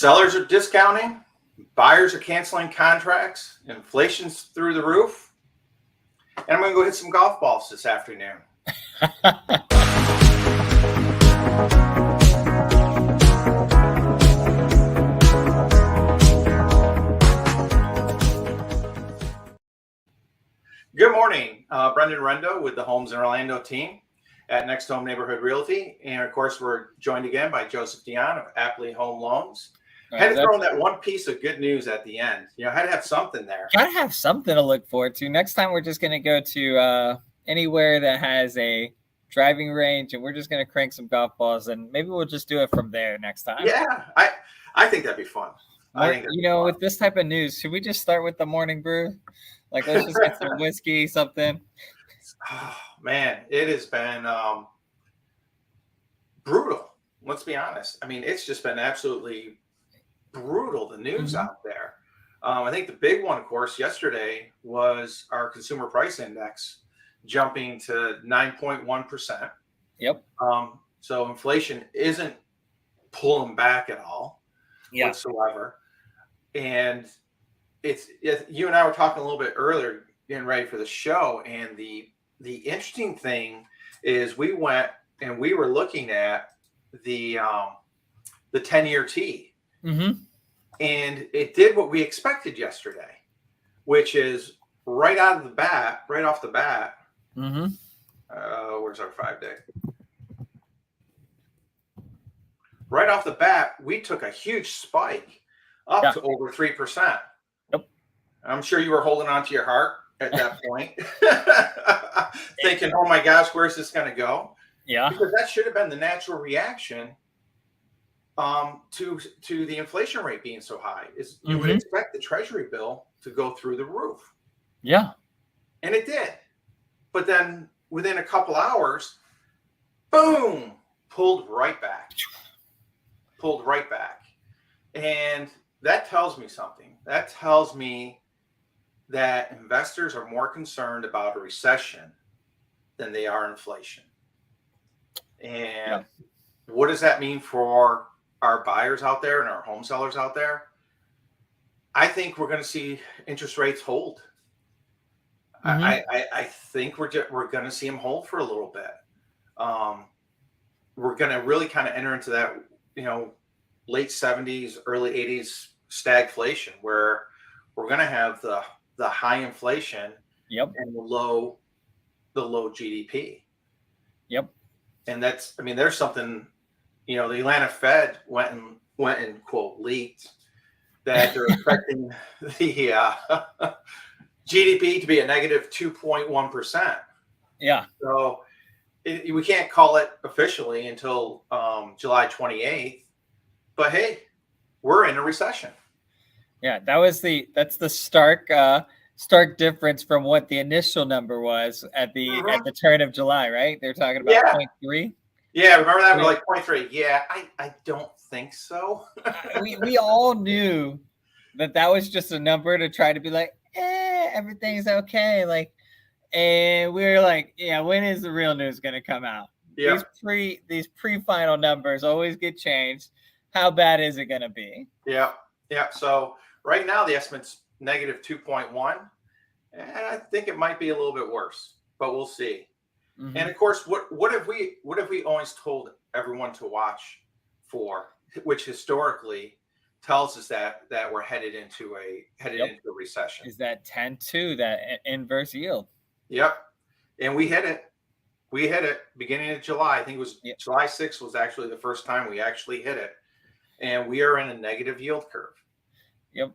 Sellers are discounting, buyers are canceling contracts, inflation's through the roof, and I'm going to go hit some golf balls this afternoon. Good morning, Brendan Rendo with the Homes in Orlando team at Next Home Neighborhood Realty. And of course, we're joined again by Joseph Dionne of Appli Home Loans. I had to throw in that one piece of good news at the end. I had to have something there. Gotta have something to look forward to. Next time, we're just going to go to anywhere that has a driving range, and we're just going to crank some golf balls, and maybe we'll just do it from there next time. Yeah, I think that'd be fun. With this type of news, should we just start with the morning brew? Like, let's just get some whiskey, something. Oh, man, it has been brutal. Let's be honest. I mean, it's just been absolutely brutal, the news out there. I think the big one, of course, yesterday was our consumer price index jumping to 9.1%. Yep. So inflation isn't pulling back at all whatsoever. And you and I were talking a little bit earlier, getting ready for the show, and the interesting thing is we went and we were looking at the 10-year T, and it did what we expected yesterday, which is right off the bat. Where's our 5-day? Right off the bat, we took a huge spike up to over 3%. I'm sure you were holding on to your heart at that point, thinking, oh my gosh, where's this going to go? Yeah. Because that should have been the natural reaction to the inflation rate being so high. Is you would expect the Treasury bill to go through the roof. Yeah. And it did. But then within a couple hours, boom, pulled right back. And that tells me something. That tells me that investors are more concerned about a recession than they are inflation. And what does that mean for our buyers out there and our home sellers out there? I think we're going to see interest rates hold. I think we're going to see them hold for a little bit. We're going to really kind of enter into that, late 70s, early 80s stagflation, where we're going to have the high inflation and the low GDP. Yep. And there's something, the Atlanta Fed went and quote leaked that they're expecting the GDP to be a negative 2.1%. Yeah. So we can't call it officially until July 28th, but hey, we're in a recession. Yeah, that's the stark difference from what the initial number was at the turn of July, right? They're talking about 0.3. Yeah, remember that? We're like 0.3. Yeah, I don't think so. we all knew that was just a number to try to be like, everything's okay. Like, and we were like, when is the real news going to come out? Yeah. These pre-final numbers always get changed. How bad is it going to be? Yeah. So right now the estimate's negative 2.1, and I think it might be a little bit worse, but we'll see. And of course, what have we always told everyone to watch for, which historically tells us that we're headed into a recession? Is that 10-2, that inverse yield? Yep. And we hit it. Beginning of July. I think it was July 6th was actually the first time we actually hit it. And we are in a negative yield curve. Yep.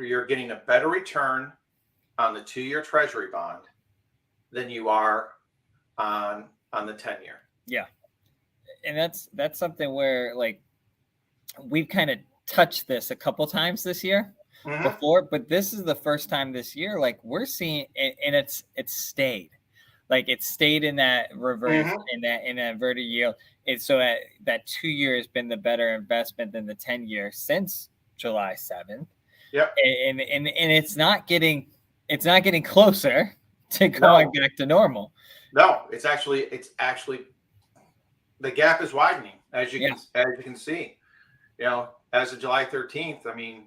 You're getting a better return on the 2-year Treasury bond than you are on the 10-year. Yeah. And that's something where, like, we've kind of touched this a couple times this year before, but this is the first time this year, like, we're seeing it, and it's stayed. Like, it stayed in that reverse, in that inverted yield. So that 2-year has been the better investment than the 10-year since July 7th. Yep. And it's not getting closer to going back to normal. No, it's actually the gap is widening, as you can see. as of July 13th, I mean,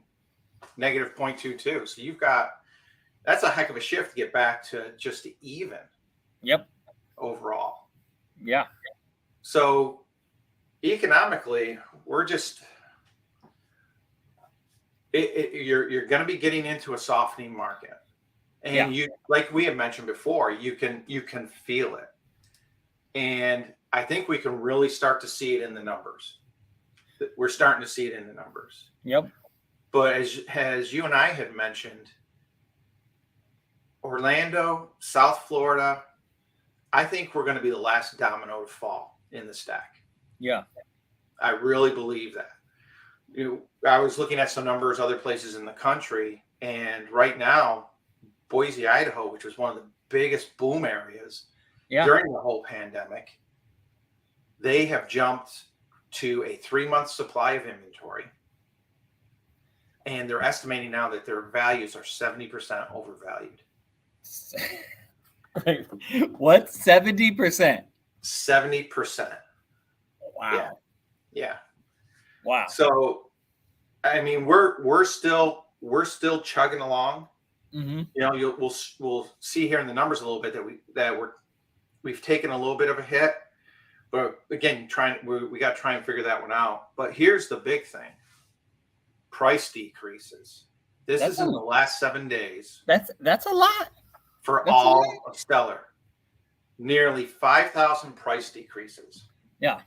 negative 0.22. So that's a heck of a shift to get back to just even. Yep. Overall. Yeah. So economically, we're just, you're going to be getting into a softening market. And you, like we had mentioned before, you can feel it. And I think we can really start to see it in the numbers. We're starting to see it in the numbers. Yep. But as you and I had mentioned, Orlando, South Florida, I think we're going to be the last domino to fall in the stack. Yeah. I really believe that. I was looking at some numbers other places in the country, and right now, Boise, Idaho, which was one of the biggest boom areas during the whole pandemic, they have jumped to a 3-month supply of inventory. And they're estimating now that their values are 70% overvalued. What? 70%? 70%. Wow. Yeah. Wow. So, I mean, we're still chugging along. Mm-hmm. You know, we'll see here in the numbers a little bit that we've taken a little bit of a hit, but again, we got to try and figure that one out. But here's the big thing: price decreases. This is in the last 7 days. That's a lot for all of Stellar. Nearly 5,000 price decreases. Yeah.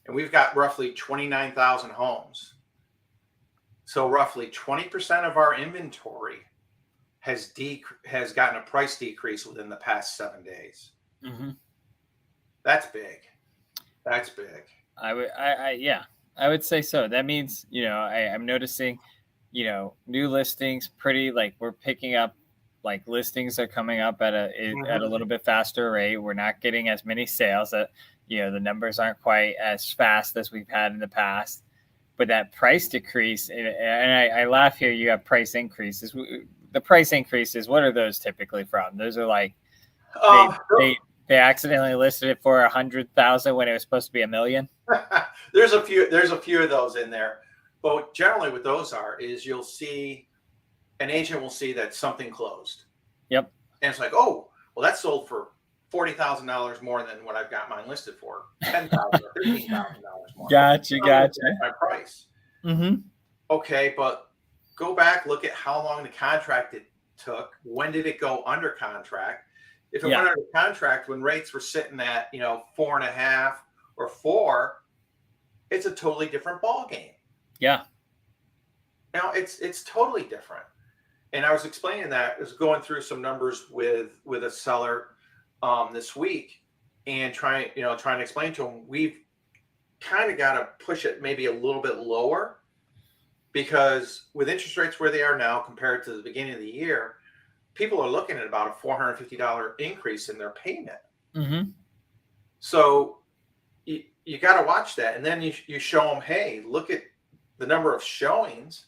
And we've got roughly 29,000 homes. So roughly 20% of our inventory has gotten a price decrease within the past 7 days. Mm-hmm. That's big. That's big. I would say so. That means, I'm noticing, new listings we're picking up, like listings are coming up at a little bit faster rate. We're not getting as many sales. That the numbers aren't quite as fast as we've had in the past. But that price decrease, and I laugh here. You have price increases. The price increases, what are those typically from? Those are like they accidentally listed it for 100,000 when it was supposed to be $1 million. There's a few of those in there. But generally, what those is you'll see an agent will see that something closed. Yep. And it's like, oh, well, that sold for $40,000 more than what I've got mine listed for. $10,000 or $15,000 more. Gotcha. My price. Mm-hmm. Okay, but go back, look at how long the contract it took. When did it go under contract? If it went under contract when rates were sitting at 4.5 or 4, it's a totally different ball game. Yeah. Now it's totally different. And I was explaining that. I was going through some numbers with a seller this week and trying to explain to them we've kind of got to push it maybe a little bit lower, because with interest rates where they are now compared to the beginning of the year, people are looking at about a $450 increase in their payment. Mm-hmm. So you got to watch that. And then you show them, hey, look at the number of showings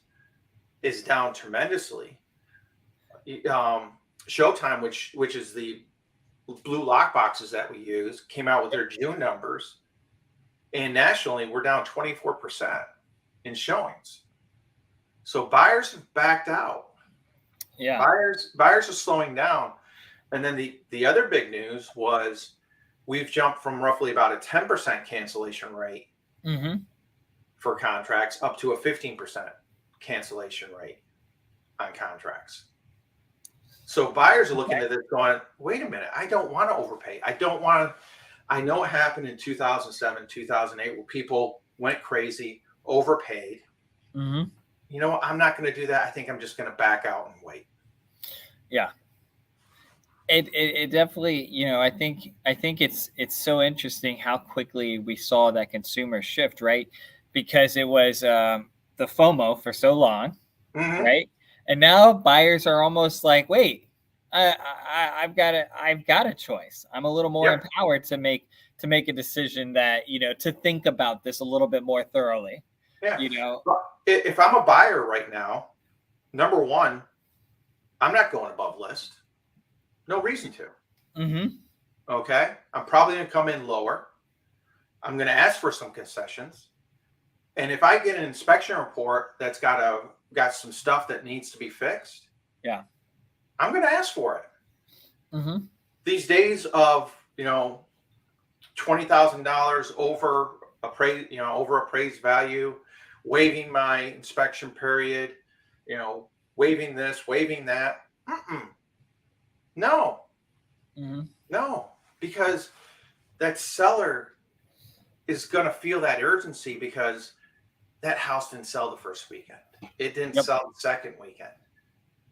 is down tremendously. Showtime, which is the blue lock boxes that we use, came out with their June numbers, and nationally we're down 24% in showings. So buyers have backed out. Yeah, buyers are slowing down. And then the other big news was we've jumped from roughly about a 10% cancellation rate for contracts up to a 15% cancellation rate on contracts. So buyers are looking at this going, wait a minute, I don't want to overpay. I know it happened in 2007, 2008, where people went crazy, overpaid. Mm-hmm. I'm not going to do that. I think I'm just going to back out and wait. Yeah. It definitely, I think it's so interesting how quickly we saw that consumer shift, right? Because it was the FOMO for so long, right? And now buyers are almost like, wait, I've got a choice. I'm a little more empowered to make a decision that, to think about this a little bit more thoroughly. Yeah. If I'm a buyer right now, number one, I'm not going above list. No reason to. Mm-hmm. Okay. I'm probably going to come in lower. I'm going to ask for some concessions. And if I get an inspection report that's got some stuff that needs to be fixed, yeah, I'm going to ask for it. Mm-hmm. These days of, $20,000 over appraised value, waiving my inspection period, waiving this, waiving that. No, Mm-hmm. no, because that seller is going to feel that urgency because that house didn't sell the first weekend. It didn't sell the second weekend.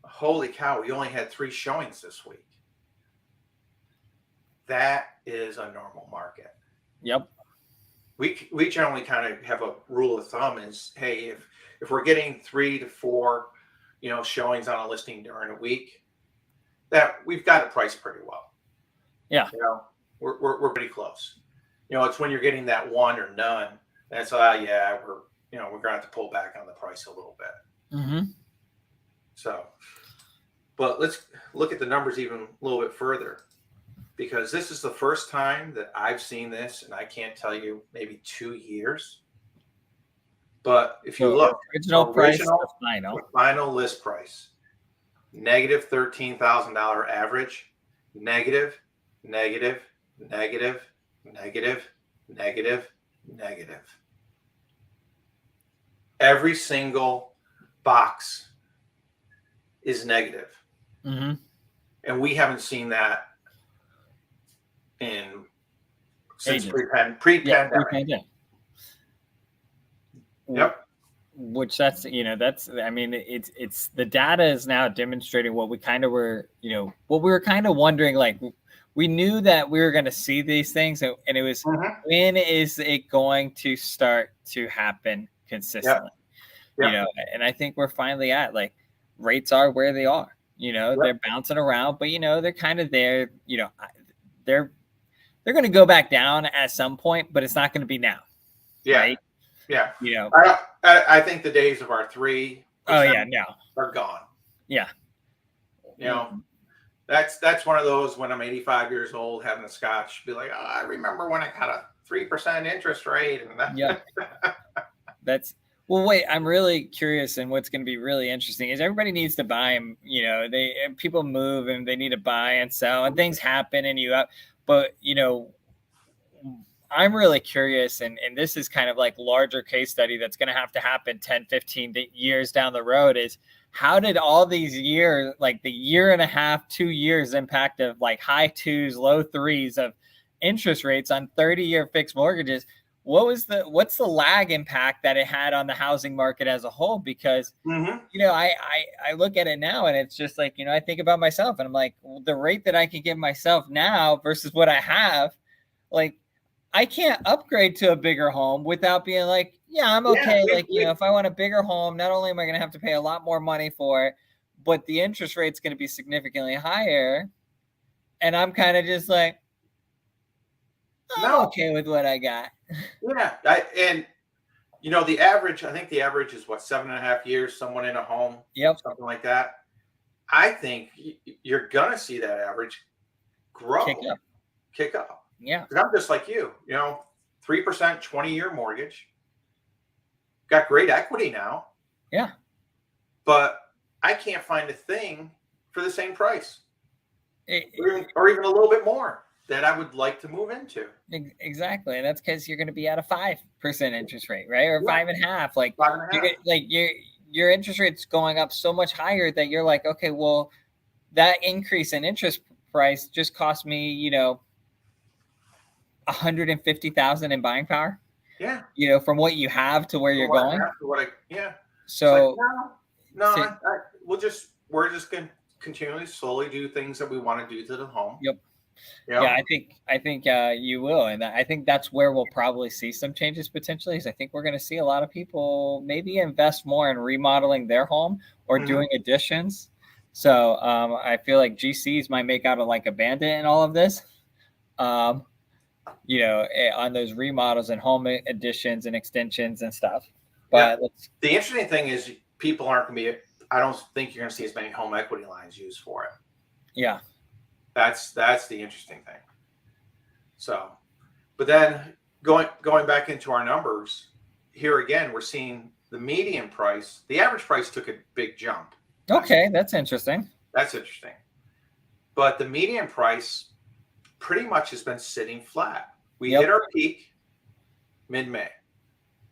Holy cow, we only had 3 showings this week. That is a normal market. Yep. We generally kind of have a rule of thumb is, hey, if we're getting 3 to 4, showings on a listing during a week, that we've got it priced pretty well. Yeah. We're pretty close. It's when you're getting that 1 or none, that's yeah, we're gonna have to pull back on the price a little bit. Mm-hmm. So, but let's look at the numbers even a little bit further, because this is the first time that I've seen this, and I can't tell you, maybe 2 years. But if you look, original price, final list price, negative $13,000 average, negative, negative, negative, negative, negative, negative. Every single box is negative. Mm-hmm. And we haven't seen that since pre-pandemic. Yep. Which it's the data is now demonstrating what we kind of were, what we were kind of wondering, like we knew that we were going to see these things, and it was, when is it going to start to happen consistently? Yep. And I think we're finally at, like, rates are where they are, they're bouncing around, but they're kind of there, they're going to go back down at some point, but it's not going to be now. Yeah. Right? Yeah. I think the days of our 3% are gone. Yeah. That's one of those, when I'm 85 years old having a scotch, be like, I remember when I got a 3% interest rate. And well, wait, I'm really curious, and what's going to be really interesting is everybody needs to buy them. People move and they need to buy and sell, and things happen, and but I'm really curious, and this is kind of like larger case study that's going to happen 10, 15 years down the road, is how did all these years, like the year and a half, 2 years impact of like high 2s, low 3s of interest rates on 30-year fixed mortgages? What's the lag impact that it had on the housing market as a whole? Because, I look at it now, and it's just like, I think about myself, and I'm like, well, the rate that I can give myself now versus what I have, like, I can't upgrade to a bigger home without being like, yeah, I'm okay. If I want a bigger home, not only am I going to have to pay a lot more money for it, but the interest rate's going to be significantly higher. And I'm kind of just like, I'm okay with what I got. Yeah. The average, I think the average is 7.5 years, someone in a home, something like that. I think you're going to see that average grow, kick up. Yeah. I'm just like you, 3%, 20-year mortgage, got great equity now. Yeah. But I can't find a thing for the same price, or even a little bit more, that I would like to move into. Exactly. And that's because you're going to be at a 5% interest rate, right? Or 5.5. Like, 5.5. Your interest rate's going up so much higher that you're like, okay, well, that increase in interest price just cost me, $150,000 in buying power. Yeah. From what you have to where you're going. So we're just going to continually slowly do things that we want to do to the home. Yep. Yeah, I think you will, and I think that's where we'll probably see some changes potentially. Is I think we're going to see a lot of people maybe invest more in remodeling their home or doing additions. So I feel like GCs might make out a bandit in all of this. On those remodels and home additions and extensions and stuff. But the interesting thing is, people aren't going to be, I don't think you're going to see as many home equity lines used for it. Yeah. That's the interesting thing. So, but then going back into our numbers, here again, we're seeing the median price, the average price took a big jump. Okay, that's interesting. That's interesting. But the median price pretty much has been sitting flat. We hit our peak mid-May.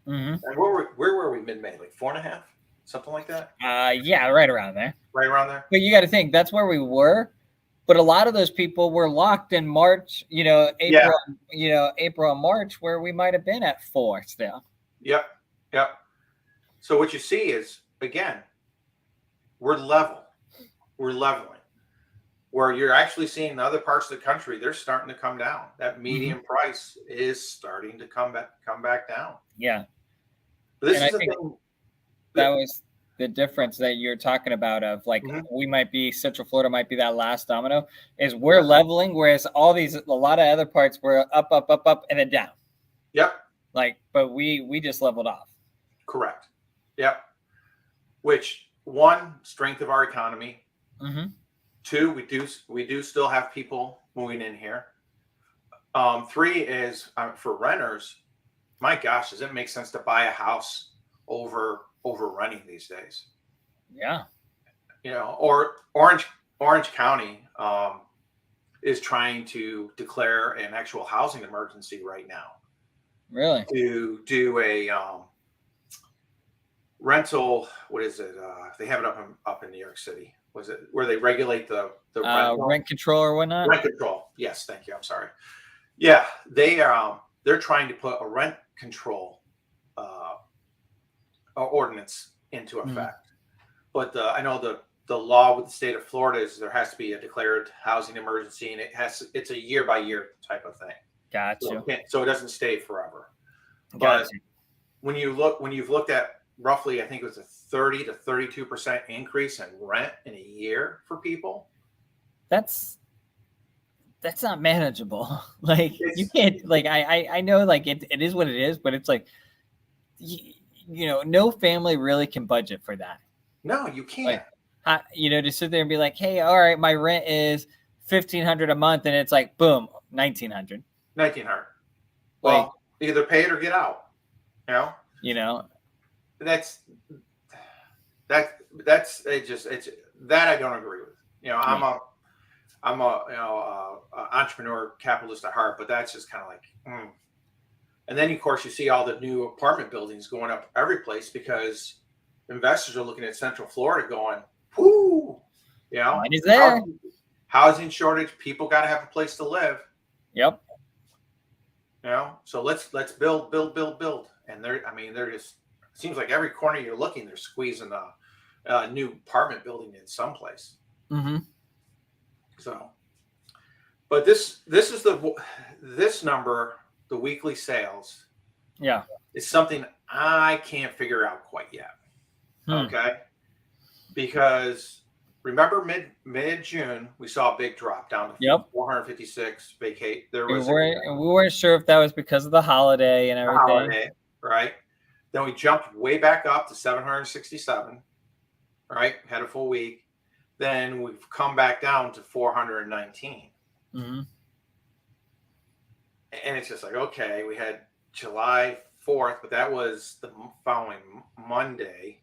And where were we mid-May? Like 4.5, something like that? Yeah, right around there. Right around there. But you got to think that's where we were. But a lot of those people were locked in March, April and March, where we might have been at 4 still. Yep. So what you see is, again, we're level. We're leveling. Where you're actually seeing the other parts of the country, they're starting to come down. That median price is starting to come back down. Yeah. But this is the thing. That was the difference that you're talking about of like Central Florida might be that last domino, is we're leveling, whereas a lot of other parts were up, and then down. Yep. But we just leveled off. Correct. Yep. Which, one, strength of our economy. Two, we do still have people moving in here. 3 is for renters. My gosh, does it make sense to buy a house over renting these days? Yeah. Or Orange County is trying to declare an actual housing emergency right now. Really? To do a rental. What is it? They have it up in New York City. Was it where they regulate the rent control or whatnot? Rent control. Yes, thank you. I'm sorry. Yeah, they're trying to put a rent control ordinance into effect. But I know the law with the state of Florida is there has to be a declared housing emergency, and it's a year by year type of thing. Gotcha. So it doesn't stay forever. Gotcha. But when you've looked at roughly, I think it was a 30 to 32% increase in rent in a year for people. That's not manageable. You can't, I know it is what it is, but it's no family really can budget for that. No, you can't. To sit there and be like, hey, all right, my rent is $1,500 a month, and it's like, boom, $1,900. $1,900. Well, either pay it or get out. That's it's that I don't agree with. I'm a entrepreneur capitalist at heart, but that's just kind of like. And then of course you see all the new apartment buildings going up every place because investors are looking at Central Florida going, whoo, mine is there. Housing shortage, people got to have a place to live. Yep. So let's build, and they're just. Seems like every corner you're looking, they're squeezing a new apartment building in someplace. So, but this is this number, the weekly sales. Yeah, is something I can't figure out quite yet. Okay, because remember mid June we saw a big drop down to 456 vacate. We weren't sure if that was because of the holiday and everything. Right? Then we jumped way back up to 767, right? Had a full week. Then we've come back down to 419. And it's just like, okay, we had July 4th, but that was the following Monday.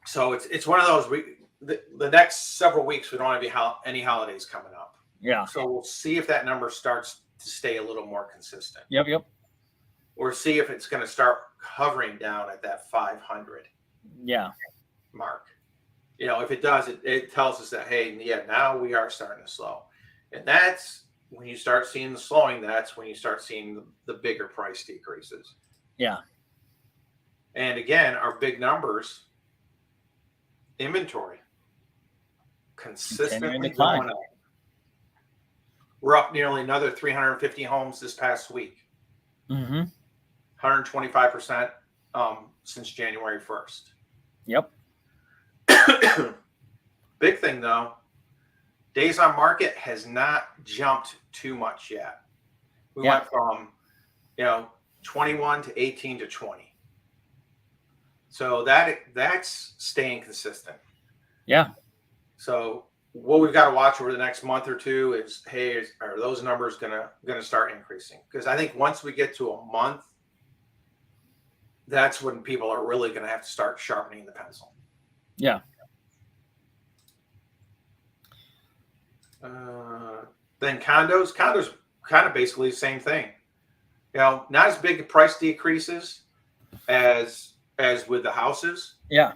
So it's one of those, the next several weeks, we don't have any holidays coming up. Yeah. So we'll see if that number starts to stay a little more consistent. Yep. Or see if it's going to start hovering down at that 500 mark. If it does, it tells us that, hey, now we are starting to slow. And that's when you start seeing the slowing, that's when you start seeing the bigger price decreases. Yeah. And again, our big numbers, inventory, consistently going up. We're up nearly another 350 homes this past week. 125% since January 1st. Yep. Big thing though, days on market has not jumped too much yet. We went from 21 to 18 to 20. So that's staying consistent. Yeah. So what we've got to watch over the next month or two is, hey, are those numbers gonna start increasing? Because I think once we get to a month that's when people are really going to have to start sharpening the pencil. Yeah. Then condos kind of basically the same thing. Not as big price decreases as with the houses. Yeah.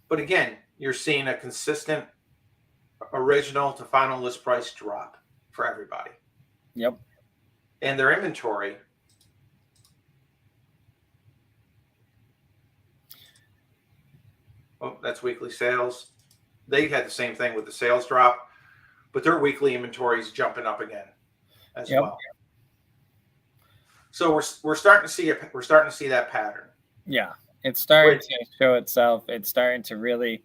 But again, you're seeing a consistent original to final list price drop for everybody. Yep. And their inventory. Oh, that's weekly sales. They had the same thing with the sales drop, but their weekly inventory is jumping up again as well. So we're starting to see that pattern. Yeah, it's starting to show itself. It's starting to really,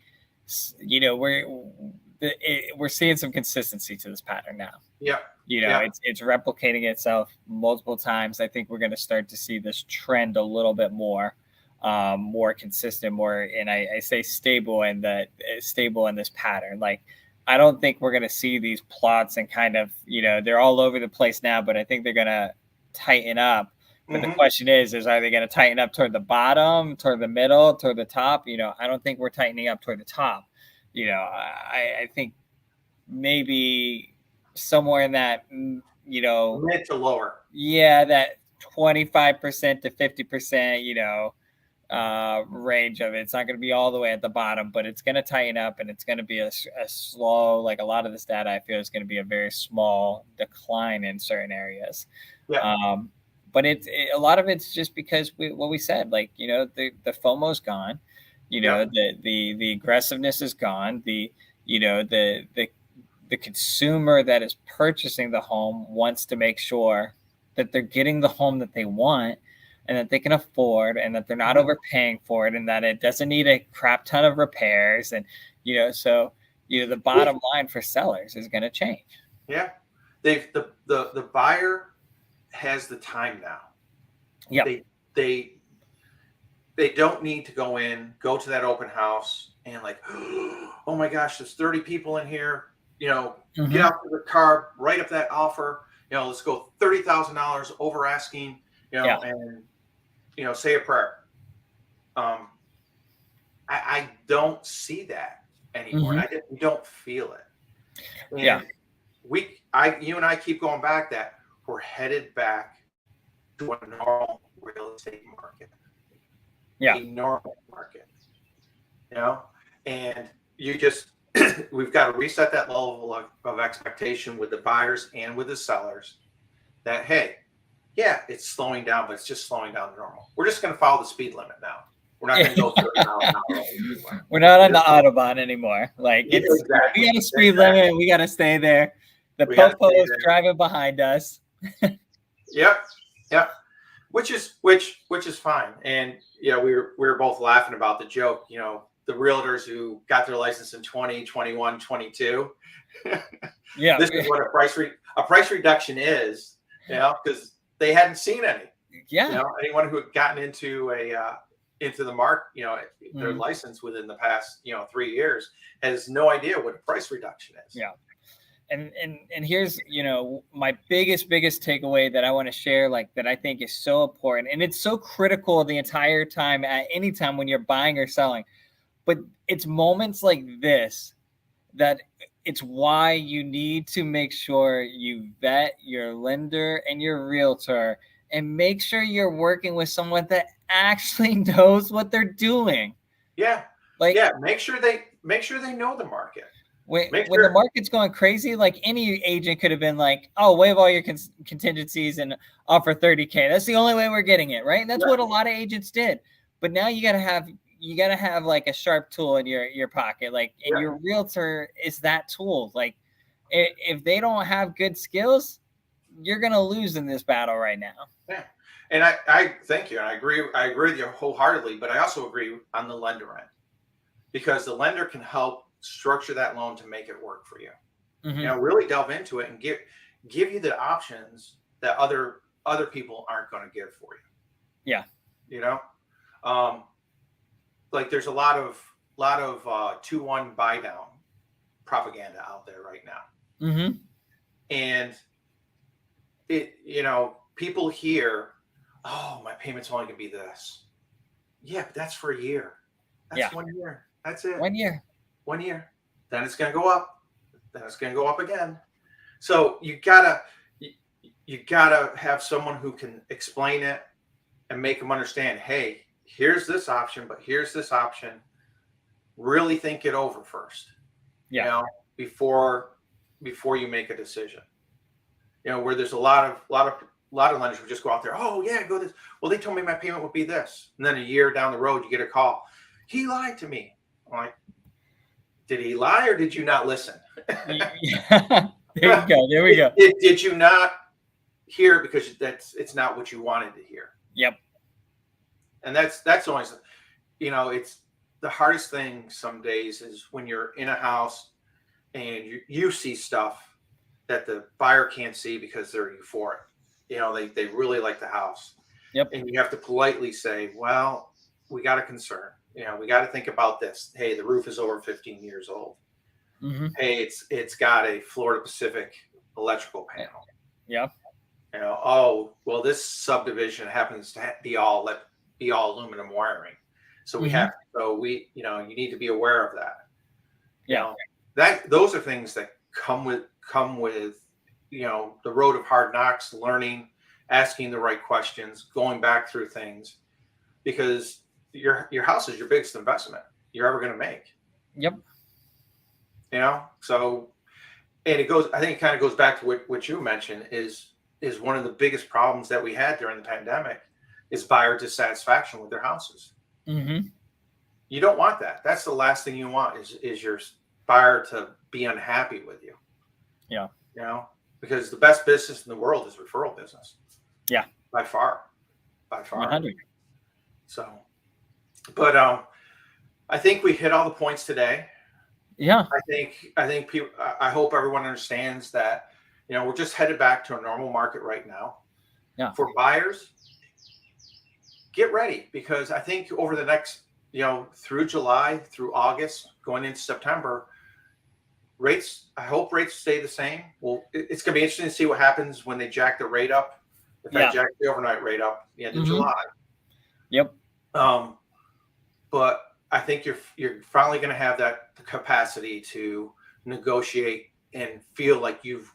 we're seeing some consistency to this pattern now. Yeah. It's replicating itself multiple times. I think we're going to start to see this trend a little bit more consistent, and I say stable in this pattern. Like, I don't think we're going to see these plots and kind of, they're all over the place now, but I think they're going to tighten up. But the question is are they going to tighten up toward the bottom, toward the middle, toward the top? I don't think we're tightening up toward the top. I think range somewhere in that, mid to lower. Yeah, that 25% to 50%, range of it. It's not going to be all the way at the bottom, but it's going to tighten up, and it's going to be a slow, like a lot of this data, I feel is going to be a very small decline in certain areas. Yeah. But a lot of it's just because what we said, like, the FOMO's gone, the aggressiveness is gone. The consumer that is purchasing the home wants to make sure that they're getting the home that they want and that they can afford, and that they're not overpaying for it, and that it doesn't need a crap ton of repairs. And, so, the bottom line for sellers is going to change. Yeah. The buyer has the time now. Yeah. They don't need to go to that open house and like, oh my gosh, there's 30 people in here, get out of the car, write up that offer, let's go $30,000 over asking, and, say a prayer. I don't see that anymore. I don't feel it. And you and I keep going back that we're headed back to a normal real estate market. Yeah. A normal market. And we've got to reset that level of expectation with the buyers and with the sellers that, hey, yeah, it's slowing down, but it's just slowing down to normal. We're just going to follow the speed limit now. We're not going to go 30 miles an hour. We're not on the Autobahn anymore. Like, we got a speed limit, and we got to stay there. The popo is driving behind us. Yep. Which is fine. And we were both laughing about the joke, the realtors who got their license in 20, 21, 22. Yeah. This is what a price reduction is, because they hadn't seen any. Yeah. Anyone who had gotten into the mark, their license within the past, 3 years has no idea what a price reduction is. Yeah. And here's, my biggest takeaway that I want to share, like, that I think is so important, and it's so critical the entire time, at any time when you're buying or selling. But it's moments like this that it's why you need to make sure you vet your lender and your realtor, and make sure you're working with someone that actually knows what they're doing. Yeah. Make sure they know the market. When the market's going crazy, like, any agent could have been like, oh, waive all your contingencies and offer $30K. That's the only way we're getting it, right? And that's what a lot of agents did. But now you gotta have like a sharp tool in your pocket, like, and your realtor is that tool. Like, if they don't have good skills, you're gonna lose in this battle right now. Yeah, and I thank you, and I agree with you wholeheartedly. But I also agree on the lender end, because the lender can help structure that loan to make it work for you. Really delve into it and give you the options that other people aren't going to give for you. Yeah. Like, there's a lot of 2-1 buy down propaganda out there right now. And it, people hear, oh, my payment's only going to be this. Yeah, but that's for a year. That's 1 year. That's it. 1 year. 1 year. Then it's going to go up. Then it's going to go up again. So you gotta have someone who can explain it and make them understand. Hey, here's this option, but here's this option. Really think it over first. Yeah. You know, before you make a decision. You know, where there's a lot of lenders who just go out there. Oh yeah, go this. Well, they told me my payment would be this, and then a year down the road, you get a call. He lied to me. I'm like, did he lie or did you not listen? Yeah. There you go. There we go. Did you not hear it because it's not what you wanted to hear? Yep. And that's always, you know, it's the hardest thing some days is when you're in a house and you see stuff that the buyer can't see because they're euphoric. You know, they really like the house. Yep. And you have to politely say, well, we got a concern. You know, we got to think about this. Hey, the roof is over 15 years old. Mm-hmm. Hey, it's got a Florida Pacific electrical panel. Yeah. You know, oh, well, this subdivision happens to be all aluminum wiring. So we have, you know, you need to be aware of that. Yeah. You know, those are things that come with, you know, the road of hard knocks, learning, asking the right questions, going back through things, because your house is your biggest investment you're ever going to make. Yep. You know, so, and I think it kind of goes back to what you mentioned is one of the biggest problems that we had during the pandemic is buyer dissatisfaction with their houses. Mm-hmm. You don't want that. That's the last thing you want is your buyer to be unhappy with you. Yeah. You know, because the best business in the world is referral business. Yeah. By far. 100. So, but I think we hit all the points today. Yeah. I think people, I hope everyone understands that, you know, we're just headed back to a normal market right now. Yeah. For buyers, get ready, because I think over the next, you know, through July, through August, going into September, I hope rates stay the same. Well, it's going to be interesting to see what happens when they jack the rate up. If they jack the overnight rate up at the end of July. Yep. But I think you're finally going to have that capacity to negotiate and feel like you've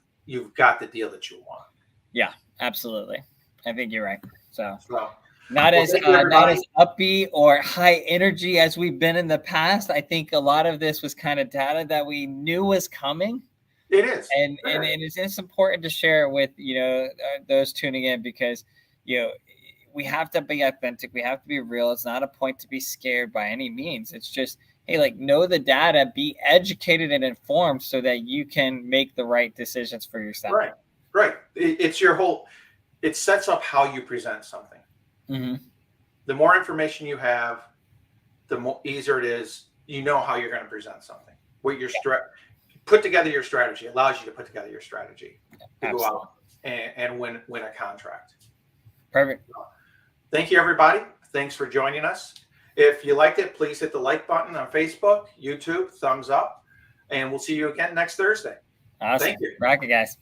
got the deal that you want. Yeah, absolutely. I think you're right. So not as upbeat or high energy as we've been in the past. I think a lot of this was kind of data that we knew was coming. It is, and it's important to share it with, you know, those tuning in, because, you know, we have to be authentic. We have to be real. It's not a point to be scared by any means. It's just, hey, like, know the data, be educated and informed so that you can make the right decisions for yourself. Right. It sets up how you present something. Mm-hmm. The more information you have, the more easier it is. You know how you're going to present something. What your put together your strategy allows you to put together your strategy to go out and win a contract. Perfect. Thank you, everybody. Thanks for joining us. If you liked it, please hit the like button on Facebook, YouTube, thumbs up, and we'll see you again next Thursday. Awesome. Thank you. Rock it, guys.